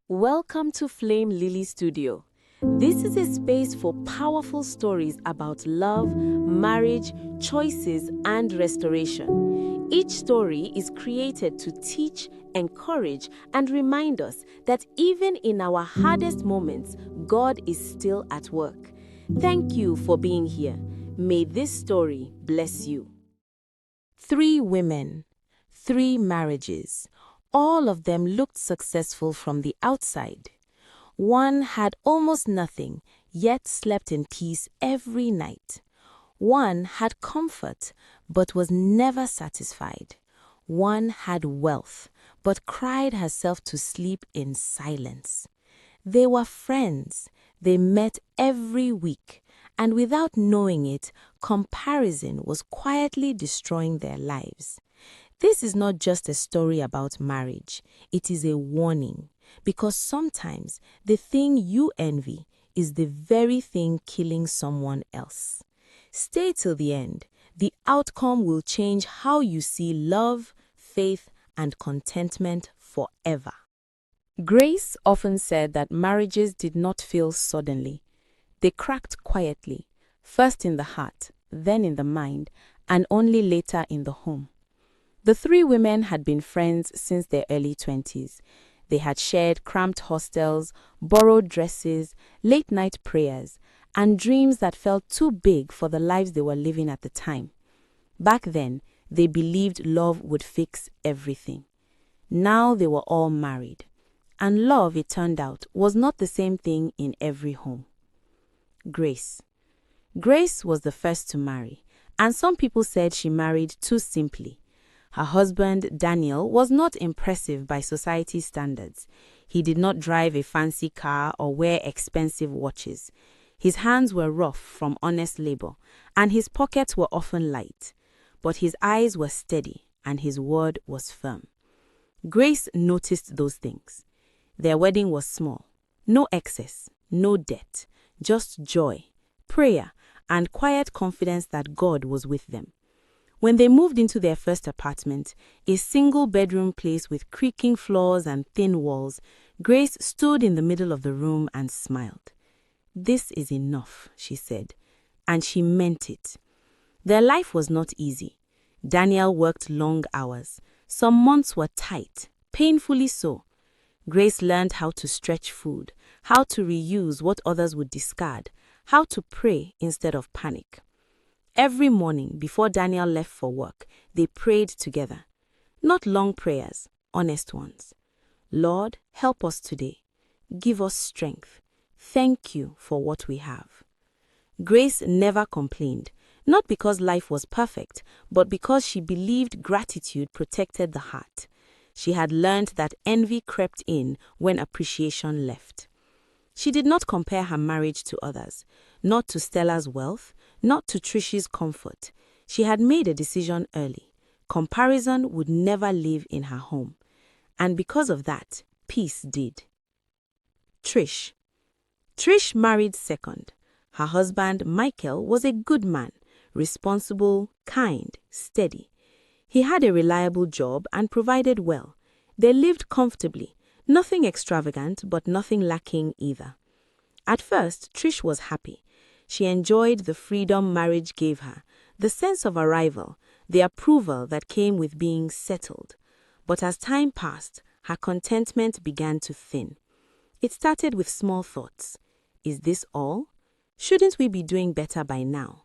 Welcome to Flame Lily Studio. This is a space for powerful stories about love, marriage, choices, and restoration. Each story is created to teach, encourage, and remind us that even in our hardest moments, God is still at work. Thank you for being here. May this story bless you. 3 women, 3 marriages. All of them looked successful from the outside. One had almost nothing, yet slept in peace every night. One had comfort, but was never satisfied. One had wealth, but cried herself to sleep in silence. They were friends. They met every week, and without knowing it, comparison was quietly destroying their lives. This is not just a story about marriage. It is a warning, because sometimes the thing you envy is the very thing killing someone else. Stay till the end. The outcome will change how you see love, faith, and contentment forever. Grace often said that marriages did not fail suddenly. They cracked quietly, first in the heart, then in the mind, and only later in the home. The 3 women had been friends since their early 20s. They had shared cramped hostels, borrowed dresses, late-night prayers, and dreams that felt too big for the lives they were living at the time. Back then, they believed love would fix everything. Now they were all married. And love, it turned out, was not the same thing in every home. Grace. Grace was the first to marry, and some people said she married too simply. Her husband, Daniel, was not impressive by society's standards. He did not drive a fancy car or wear expensive watches. His hands were rough from honest labor, and his pockets were often light. But his eyes were steady, and his word was firm. Grace noticed those things. Their wedding was small. No excess, no debt, just joy, prayer, and quiet confidence that God was with them. When they moved into their first apartment, a single-bedroom place with creaking floors and thin walls, Grace stood in the middle of the room and smiled. "This is enough," she said, and she meant it. Their life was not easy. Daniel worked long hours. Some months were tight, painfully so. Grace learned how to stretch food, how to reuse what others would discard, how to pray instead of panic. Every morning before Daniel left for work, they prayed together. Not long prayers, honest ones. "Lord, help us today. Give us strength. Thank you for what we have." Grace never complained, not because life was perfect, but because she believed gratitude protected the heart. She had learned that envy crept in when appreciation left. She did not compare her marriage to others, not to Stella's wealth, not to Trish's comfort. She had made a decision early. Comparison would never live in her home. And because of that, peace did. Trish. Trish married second. Her husband, Michael, was a good man, responsible, kind, steady. He had a reliable job and provided well. They lived comfortably, nothing extravagant, but nothing lacking either. At first, Trish was happy. She enjoyed the freedom marriage gave her, the sense of arrival, the approval that came with being settled. But as time passed, her contentment began to thin. It started with small thoughts. Is this all? Shouldn't we be doing better by now?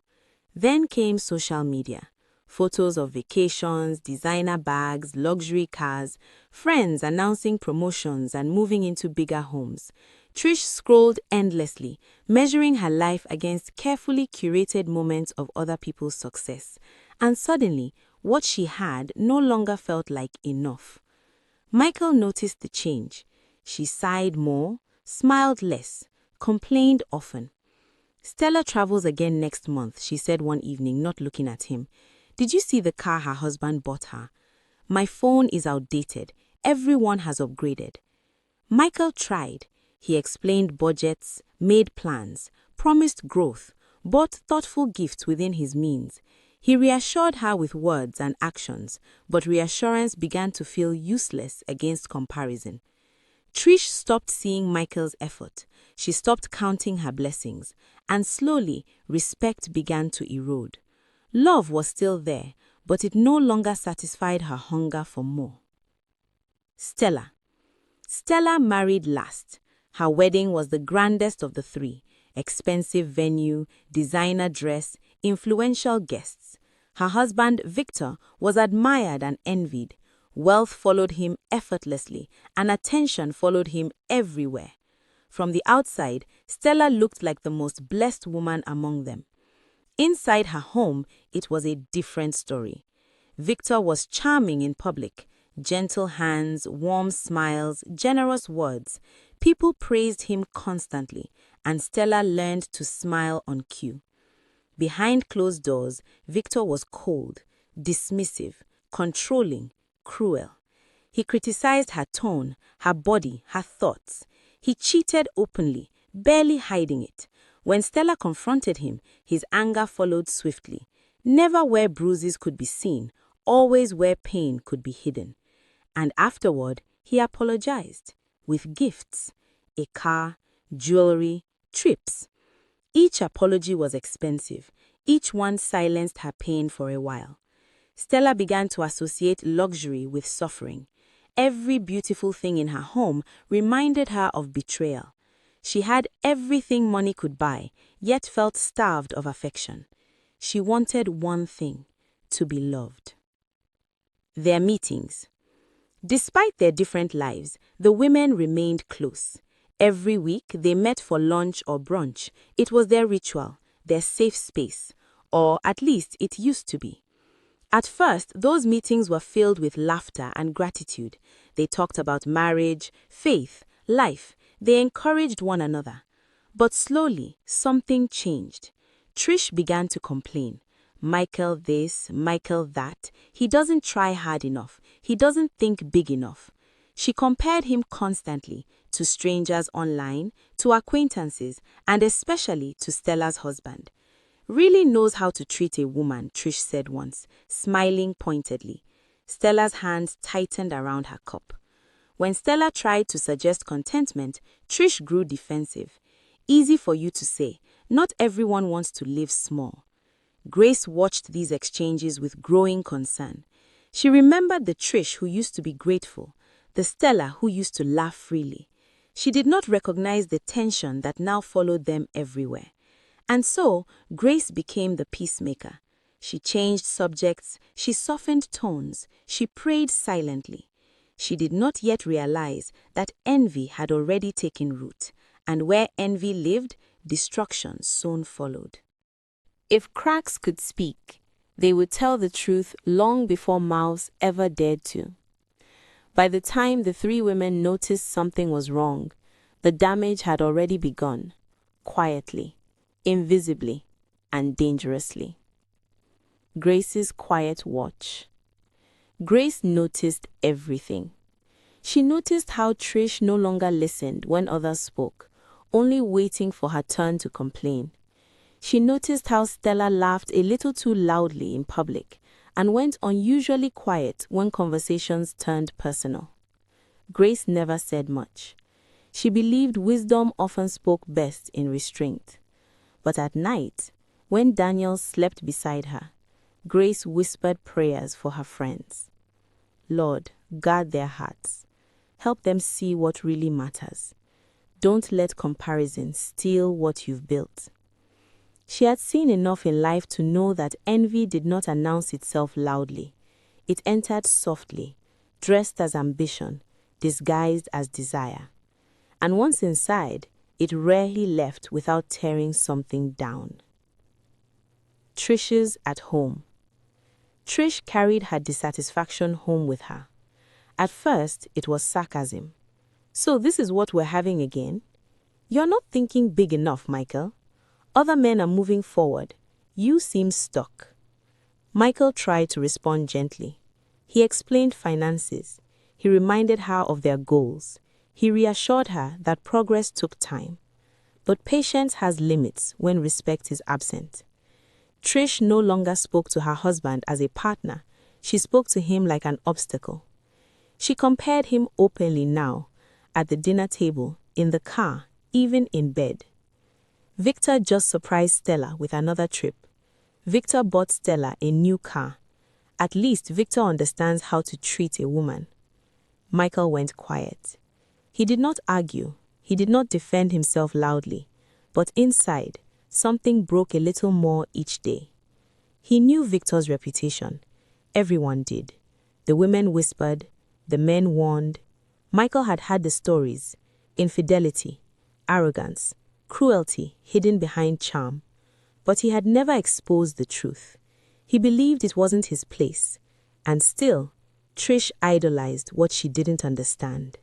Then came social media. Photos of vacations, designer bags, luxury cars, friends announcing promotions and moving into bigger homes. Trish scrolled endlessly, measuring her life against carefully curated moments of other people's success. And suddenly, what she had no longer felt like enough. Michael noticed the change. She sighed more, smiled less, complained often. "Stella travels again next month," she said one evening, not looking at him. "Did you see the car her husband bought her? My phone is outdated. Everyone has upgraded." Michael tried. He explained budgets, made plans, promised growth, bought thoughtful gifts within his means. He reassured her with words and actions, but reassurance began to feel useless against comparison. Trish stopped seeing Michael's effort. She stopped counting her blessings, and slowly, respect began to erode. Love was still there, but it no longer satisfied her hunger for more. Stella. Stella married last. Her wedding was the grandest of the three. Expensive venue, designer dress, influential guests. Her husband, Victor, was admired and envied. Wealth followed him effortlessly, and attention followed him everywhere. From the outside, Stella looked like the most blessed woman among them. Inside her home, it was a different story. Victor was charming in public. Gentle hands, warm smiles, generous words. People praised him constantly, and Stella learned to smile on cue. Behind closed doors, Victor was cold, dismissive, controlling, cruel. He criticized her tone, her body, her thoughts. He cheated openly, barely hiding it. When Stella confronted him, his anger followed swiftly. Never where bruises could be seen, always where pain could be hidden. And afterward, he apologized with gifts, a car, jewelry, trips. Each apology was expensive. Each one silenced her pain for a while. Stella began to associate luxury with suffering. Every beautiful thing in her home reminded her of betrayal. She had everything money could buy, yet felt starved of affection. She wanted one thing: to be loved. Their meetings. Despite their different lives, the women remained close. Every week, they met for lunch or brunch. It was their ritual, their safe space, or at least it used to be. At first, those meetings were filled with laughter and gratitude. They talked about marriage, faith, life. They encouraged one another. But slowly, something changed. Trish began to complain. Michael this, Michael that. He doesn't try hard enough. He doesn't think big enough. She compared him constantly to strangers online, to acquaintances, and especially to Stella's husband. Really knows how to treat a woman, Trish said once, smiling pointedly. Stella's hands tightened around her cup. When Stella tried to suggest contentment, Trish grew defensive. Easy for you to say, not everyone wants to live small. Grace watched these exchanges with growing concern. She remembered the Trish who used to be grateful, the Stella who used to laugh freely. She did not recognize the tension that now followed them everywhere. And so, Grace became the peacemaker. She changed subjects, she softened tones, she prayed silently. She did not yet realize that envy had already taken root, and where envy lived, destruction soon followed. If cracks could speak, they would tell the truth long before mouths ever dared to. By the time the three women noticed something was wrong, the damage had already begun, quietly, invisibly, and dangerously. Grace's quiet watch. Grace noticed everything. She noticed how Trish no longer listened when others spoke, only waiting for her turn to complain. She noticed how Stella laughed a little too loudly in public and went unusually quiet when conversations turned personal. Grace never said much. She believed wisdom often spoke best in restraint. But at night, when Daniel slept beside her, Grace whispered prayers for her friends. Lord, guard their hearts. Help them see what really matters. Don't let comparison steal what you've built. She had seen enough in life to know that envy did not announce itself loudly. It entered softly, dressed as ambition, disguised as desire. And once inside, it rarely left without tearing something down. Trish's at home. Trish carried her dissatisfaction home with her. At first, it was sarcasm. So this is what we're having again? You're not thinking big enough, Michael. Other men are moving forward. You seem stuck. Michael tried to respond gently. He explained finances. He reminded her of their goals. He reassured her that progress took time. But patience has limits when respect is absent. Trish no longer spoke to her husband as a partner. She spoke to him like an obstacle. She compared him openly now, at the dinner table, in the car, even in bed. Victor just surprised Stella with another trip. Victor bought Stella a new car. At least Victor understands how to treat a woman. Michael went quiet. He did not argue. He did not defend himself loudly. But inside, something broke a little more each day. He knew Victor's reputation. Everyone did. The women whispered. The men warned. Michael had had the stories: infidelity, arrogance, cruelty hidden behind charm. But he had never exposed the truth. He believed it wasn't his place. And still, Trish idolized what she didn't understand.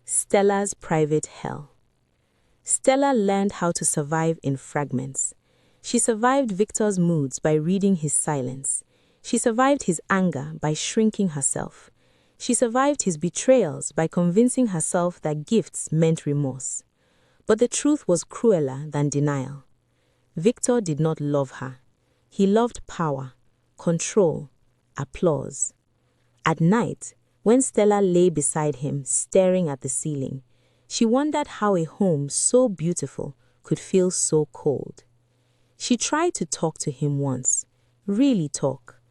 Stella's private hell. Stella learned how to survive in fragments. She survived Victor's moods by reading his silence. She survived his anger by shrinking herself. She survived his betrayals by convincing herself that gifts meant remorse. But the truth was crueler than denial. Victor did not love her. He loved power, control, applause. At night, when Stella lay beside him, staring at the ceiling, she wondered how a home so beautiful could feel so cold. She tried to talk to him once, really talk.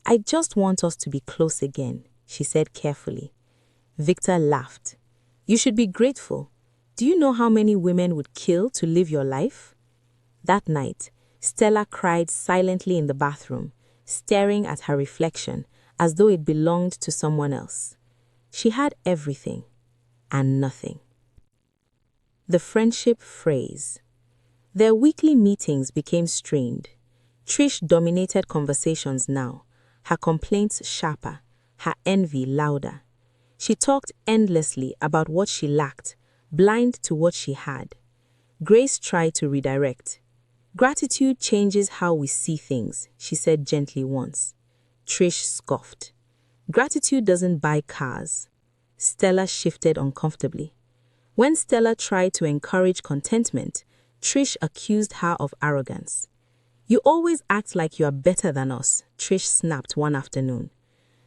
"I just want us to be close again," she said carefully. Victor laughed. "You should be grateful. Do you know how many women would kill to live your life?" That night, Stella cried silently in the bathroom, staring at her reflection as though it belonged to someone else. She had everything and nothing. The friendship phrase. Their weekly meetings became strained. Trish dominated conversations now, her complaints sharper, her envy louder. She talked endlessly about what she lacked, blind to what she had. Grace tried to redirect. "Gratitude changes how we see things," she said gently once. Trish scoffed. "Gratitude doesn't buy cars." Stella shifted uncomfortably. When Stella tried to encourage contentment, Trish accused her of arrogance. "You always act like you are better than us," Trish snapped one afternoon.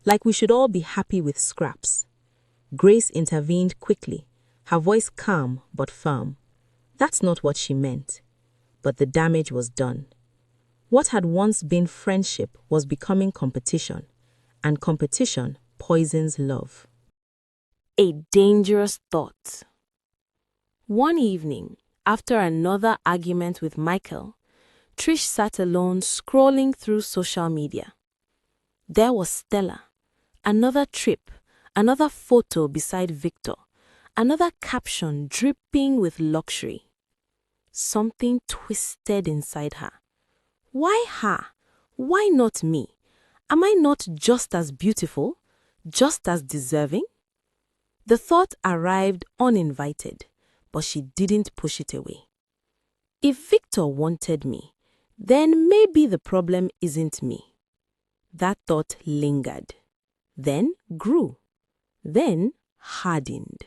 "Like we should all be happy with scraps." Grace intervened quickly, her voice calm but firm. That's not what she meant. But the damage was done. What had once been friendship was becoming competition, and competition poisons love. A dangerous thought. One evening, after another argument with Michael, Trish sat alone scrolling through social media. There was Stella, another trip, another photo beside Victor, another caption dripping with luxury. Something twisted inside her. Why her? Why not me? Am I not just as beautiful, just as deserving? The thought arrived uninvited, but she didn't push it away. If Victor wanted me, then maybe the problem isn't me. That thought lingered, then grew, then hardened.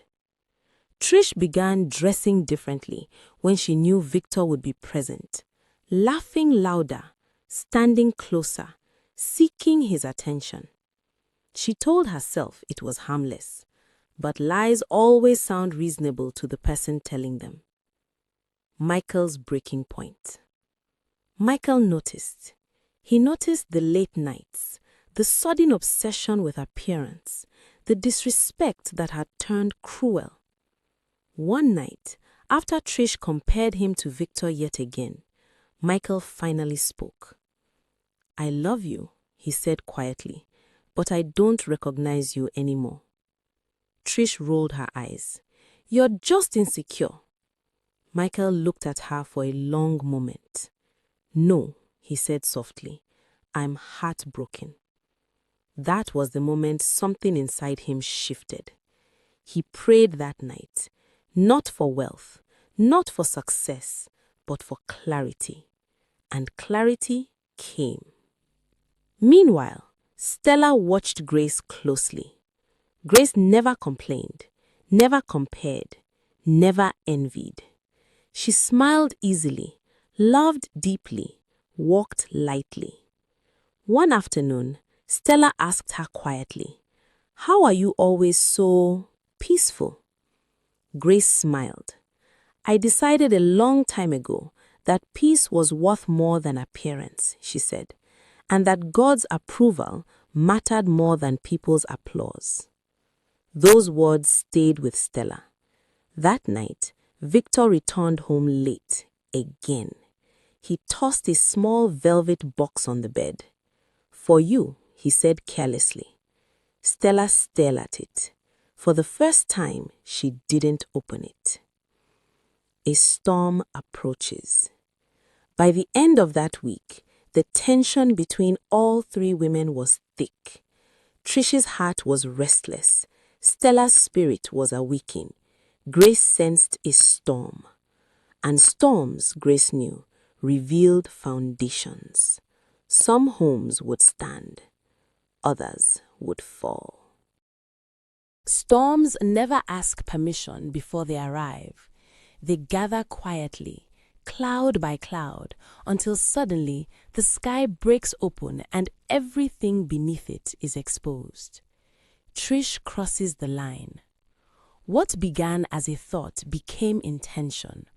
Trish began dressing differently when she knew Victor would be present, laughing louder, standing closer, seeking his attention. She told herself it was harmless, but lies always sound reasonable to the person telling them. Michael's breaking point. Michael noticed. He noticed the late nights, the sudden obsession with appearance, the disrespect that had turned cruel. One night, after Trish compared him to Victor yet again, Michael finally spoke. "I love you," he said quietly, "but I don't recognize you anymore." Trish rolled her eyes. "You're just insecure." Michael looked at her for a long moment. "No," he said softly, "I'm heartbroken." That was the moment something inside him shifted. He prayed that night, not for wealth, not for success, but for clarity. And clarity came. Meanwhile, Stella watched Grace closely. Grace never complained, never compared, never envied. She smiled easily, loved deeply, walked lightly. One afternoon, Stella asked her quietly, "How are you always so peaceful?" Grace smiled. I decided a long time ago that peace was worth more than appearance, she said, and that God's approval mattered more than people's applause. Those words stayed with Stella. That night, Victor returned home late, again. He tossed a small velvet box on the bed. For you, he said carelessly. Stella stared at it. For the first time, she didn't open it. A storm approaches. By the end of that week, the tension between all three women was thick. Trish's heart was restless. Stella's spirit was awakening. Grace sensed a storm. And storms, Grace knew, revealed foundations. Some homes would stand. Others would fall. Storms never ask permission before they arrive. They gather quietly, cloud by cloud, until suddenly the sky breaks open and everything beneath it is exposed. Trish crosses the line. What began as a thought became intention.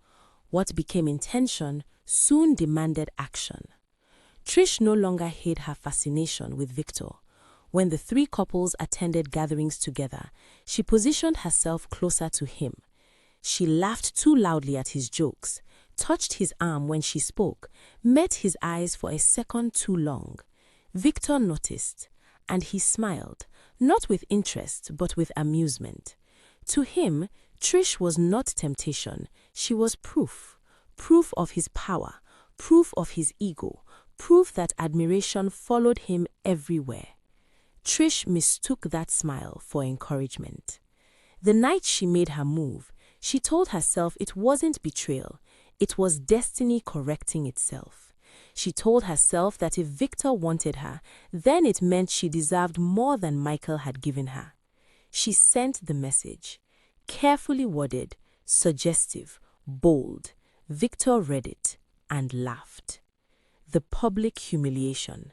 What became intention soon demanded action. Trish no longer hid her fascination with Victor. When the three couples attended gatherings together, she positioned herself closer to him. She laughed too loudly at his jokes, touched his arm when she spoke, met his eyes for a second too long. Victor noticed, and he smiled, not with interest but with amusement. To him, Trish was not temptation, she was proof. Proof of his power, proof of his ego, proof that admiration followed him everywhere. Trish mistook that smile for encouragement. The night she made her move, she told herself it wasn't betrayal, it was destiny correcting itself. She told herself that if Victor wanted her, then it meant she deserved more than Michael had given her. She sent the message, carefully worded, suggestive, bold. Victor read it and laughed. The public humiliation.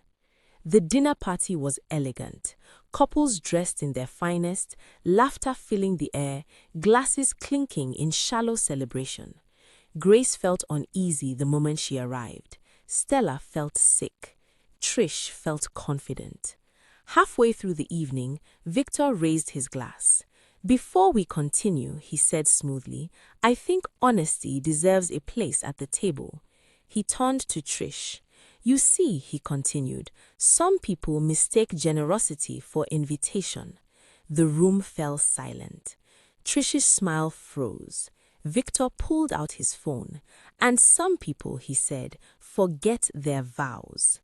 The dinner party was elegant. Couples dressed in their finest, laughter filling the air, glasses clinking in shallow celebration. Grace felt uneasy the moment she arrived. Stella felt sick. Trish felt confident. Halfway through the evening, Victor raised his glass. Before we continue, he said smoothly, I think honesty deserves a place at the table. He turned to Trish. You see, he continued, some people mistake generosity for invitation. The room fell silent. Trish's smile froze. Victor pulled out his phone. And some people, he said, forget their vows.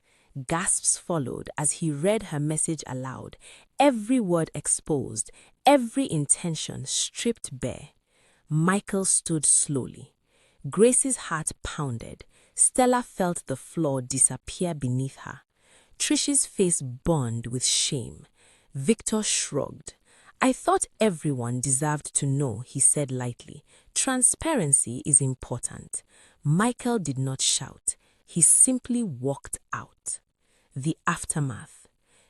Gasps followed as he read her message aloud, every word exposed, every intention stripped bare. Michael stood slowly. Grace's heart pounded. Stella felt the floor disappear beneath her. Trish's face burned with shame. Victor shrugged. I thought everyone deserved to know, he said lightly. Transparency is important. Michael did not shout. He simply walked out. The aftermath.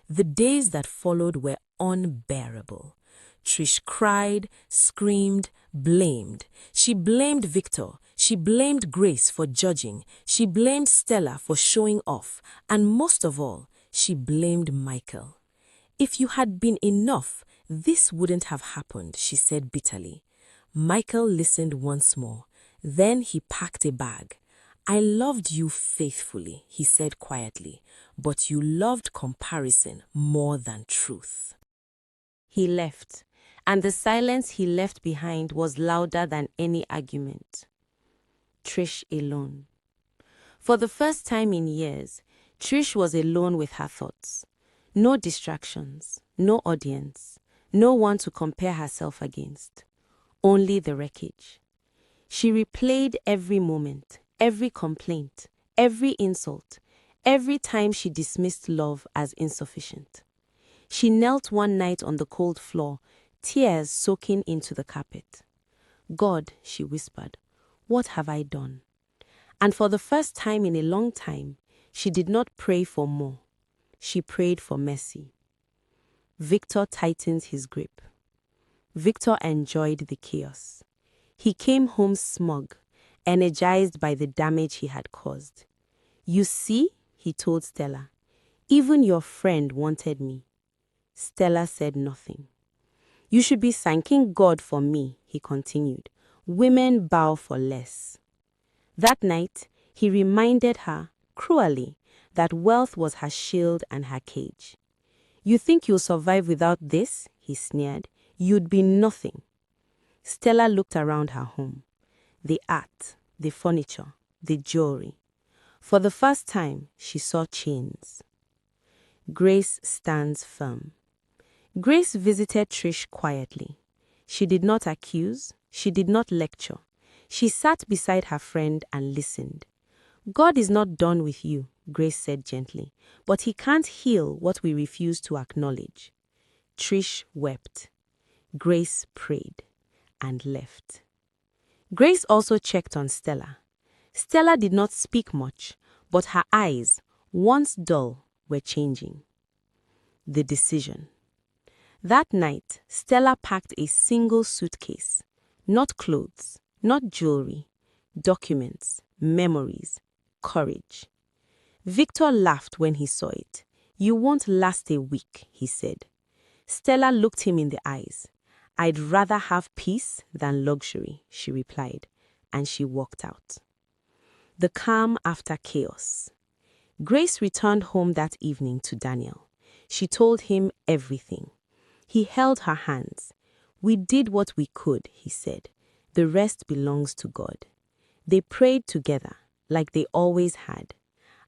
The days that followed were unbearable. Trish cried, screamed, blamed. She blamed Victor. She blamed Grace for judging. She blamed Stella for showing off. And most of all, she blamed Michael. If you had been enough, this wouldn't have happened, she said bitterly. Michael listened once more. Then he packed a bag. I loved you faithfully, he said quietly, but you loved comparison more than truth. He left, and the silence he left behind was louder than any argument. Trish alone. For the first time in years, Trish was alone with her thoughts. No distractions, no audience, no one to compare herself against. Only the wreckage. She replayed every moment, every complaint, every insult, every time she dismissed love as insufficient. She knelt one night on the cold floor, tears soaking into the carpet. God, she whispered, what have I done? And for the first time in a long time, she did not pray for more. She prayed for mercy. Victor tightened his grip. Victor enjoyed the chaos. He came home smug, energized by the damage he had caused. "You see," he told Stella, "even your friend wanted me." Stella said nothing. "You should be thanking God for me," he continued. "Women bow for less." That night, he reminded her, cruelly, that wealth was her shield and her cage. "You think you'll survive without this?" he sneered. "You'd be nothing." Stella looked around her home. The art, the furniture, the jewelry. For the first time, she saw chains. Grace stands firm. Grace visited Trish quietly. She did not accuse, she did not lecture. She sat beside her friend and listened. "God is not done with you," Grace said gently, "but he can't heal what we refuse to acknowledge." Trish wept. Grace prayed and left. Grace also checked on Stella. Stella did not speak much, but her eyes, once dull, were changing. The decision. That night, Stella packed a single suitcase. Not clothes, not jewelry, documents, memories, courage. Victor laughed when he saw it. "You won't last a week," he said. Stella looked him in the eyes. "I'd rather have peace than luxury," she replied, and she walked out. The calm after chaos. Grace returned home that evening to Daniel. She told him everything. He held her hands. "We did what we could," he said. "The rest belongs to God." They prayed together, like they always had.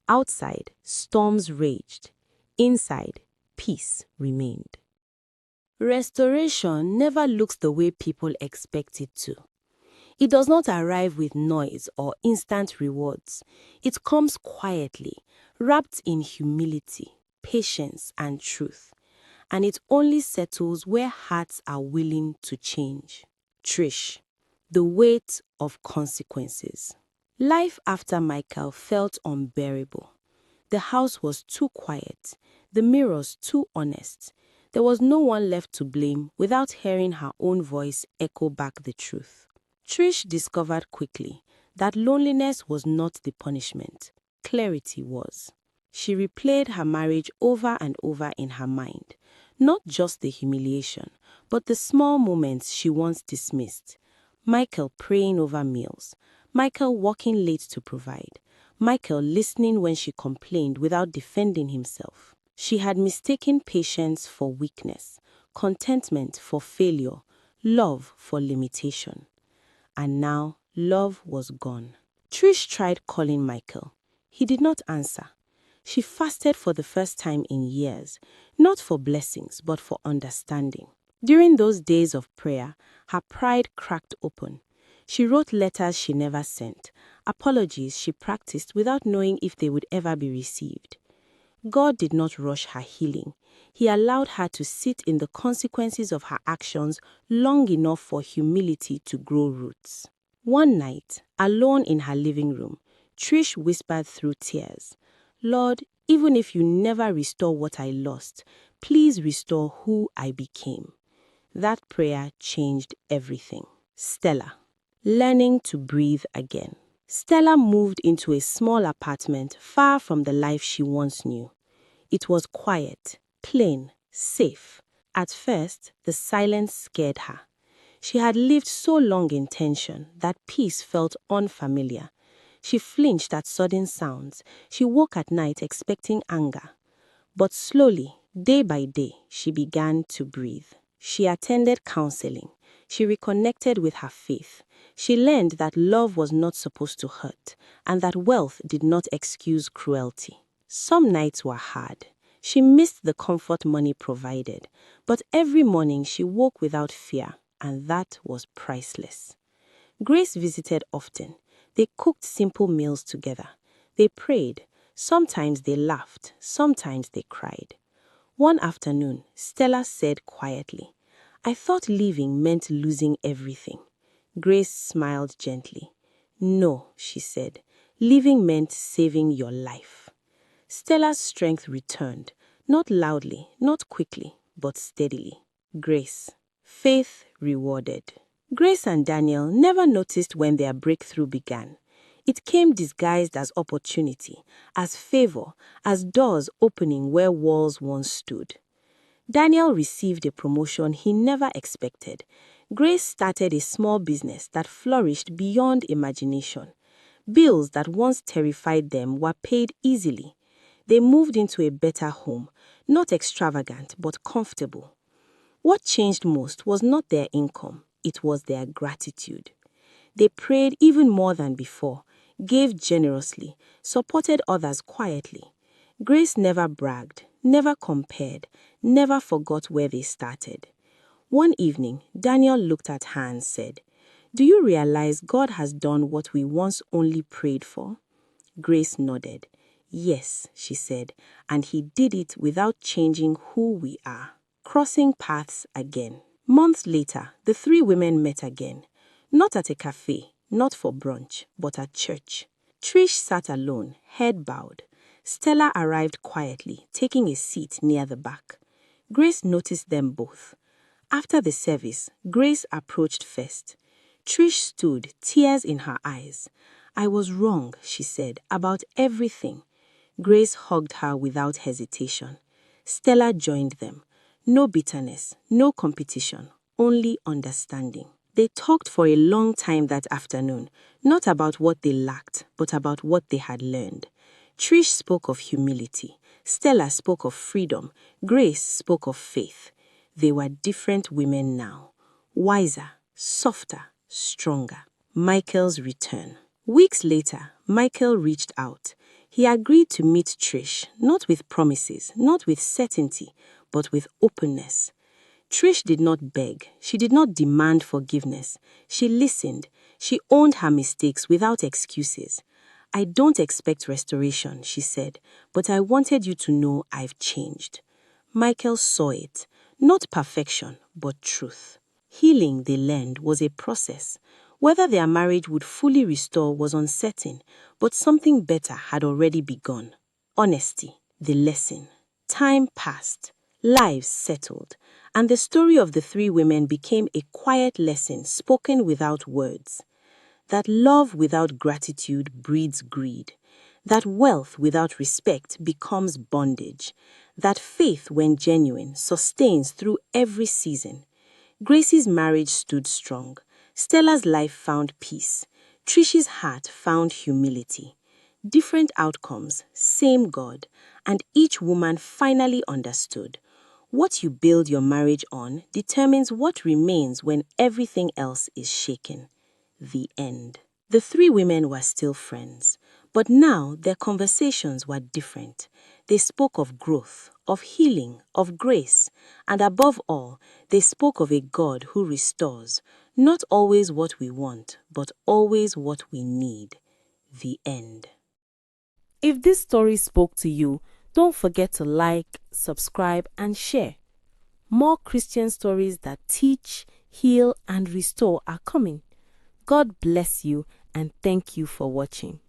Outside, storms raged. Inside, peace remained. Restoration never looks the way people expect it to. It does not arrive with noise or instant rewards. It comes quietly, wrapped in humility, patience, and truth. And it only settles where hearts are willing to change. Trish, the weight of consequences. Life after Michael felt unbearable. The house was too quiet, the mirrors too honest. There was no one left to blame without hearing her own voice echo back the truth. Trish discovered quickly that loneliness was not the punishment, clarity was. She replayed her marriage over and over in her mind, not just the humiliation, but the small moments she once dismissed. Michael praying over meals, Michael working late to provide, Michael listening when she complained without defending himself. She had mistaken patience for weakness, contentment for failure, love for limitation. And now, love was gone. Trish tried calling Michael. He did not answer. She fasted for the first time in years, not for blessings, but for understanding. During those days of prayer, her pride cracked open. She wrote letters she never sent, apologies she practiced without knowing if they would ever be received. God did not rush her healing. He allowed her to sit in the consequences of her actions long enough for humility to grow roots. One night, alone in her living room, Trish whispered through tears, "Lord, even if you never restore what I lost, please restore who I became." That prayer changed everything. Stella. Learning to breathe again. Stella moved into a small apartment far from the life she once knew. It was quiet, plain, safe. At first, the silence scared her. She had lived so long in tension that peace felt unfamiliar. She flinched at sudden sounds. She woke at night expecting anger. But slowly, day by day, she began to breathe. She attended counseling. She reconnected with her faith. She learned that love was not supposed to hurt, and that wealth did not excuse cruelty. Some nights were hard. She missed the comfort money provided, but every morning she woke without fear, and that was priceless. Grace visited often. They cooked simple meals together. They prayed. Sometimes they laughed. Sometimes they cried. One afternoon, Stella said quietly, "I thought leaving meant losing everything." Grace smiled gently. "No," she said, "leaving meant saving your life." Stella's strength returned, not loudly, not quickly, but steadily. Grace. Faith rewarded. Grace and Daniel never noticed when their breakthrough began. It came disguised as opportunity, as favor, as doors opening where walls once stood. Daniel received a promotion he never expected. Grace started a small business that flourished beyond imagination. Bills that once terrified them were paid easily. They moved into a better home, not extravagant but comfortable. What changed most was not their income, it was their gratitude. They prayed even more than before, gave generously, supported others quietly. Grace never bragged, never compared, never forgot where they started. One evening, Daniel looked at her and said, "Do you realize God has done what we once only prayed for?" Grace nodded. "Yes," she said, "and he did it without changing who we are." Crossing paths again. Months later, the three women met again. Not at a cafe, not for brunch, but at church. Trish sat alone, head bowed. Stella arrived quietly, taking a seat near the back. Grace noticed them both. After the service, Grace approached first. Trish stood, tears in her eyes. "I was wrong," she said, "about everything." Grace hugged her without hesitation. Stella joined them. No bitterness, no competition, only understanding. They talked for a long time that afternoon, not about what they lacked, but about what they had learned. Trish spoke of humility. Stella spoke of freedom. Grace spoke of faith. They were different women now. Wiser, softer, stronger. Michael's return. Weeks later, Michael reached out. He agreed to meet Trish, not with promises, not with certainty, but with openness. Trish did not beg. She did not demand forgiveness. She listened. She owned her mistakes without excuses. "I don't expect restoration," she said, "but I wanted you to know I've changed." Michael saw it. Not perfection, but truth. Healing, they learned, was a process. Whether their marriage would fully restore was uncertain, but something better had already begun. Honesty, the lesson. Time passed. Lives settled. And the story of the three women became a quiet lesson spoken without words. That love without gratitude breeds greed. That wealth without respect becomes bondage. That faith, when genuine, sustains through every season. Gracie's marriage stood strong. Stella's life found peace. Trish's heart found humility. Different outcomes, same God, and each woman finally understood. What you build your marriage on determines what remains when everything else is shaken. The end. The three women were still friends, but now their conversations were different. They spoke of growth, of healing, of grace, and above all, they spoke of a God who restores, not always what we want, but always what we need. The end. If this story spoke to you, don't forget to like, subscribe, and share. More Christian stories that teach, heal, and restore are coming. God bless you and thank you for watching.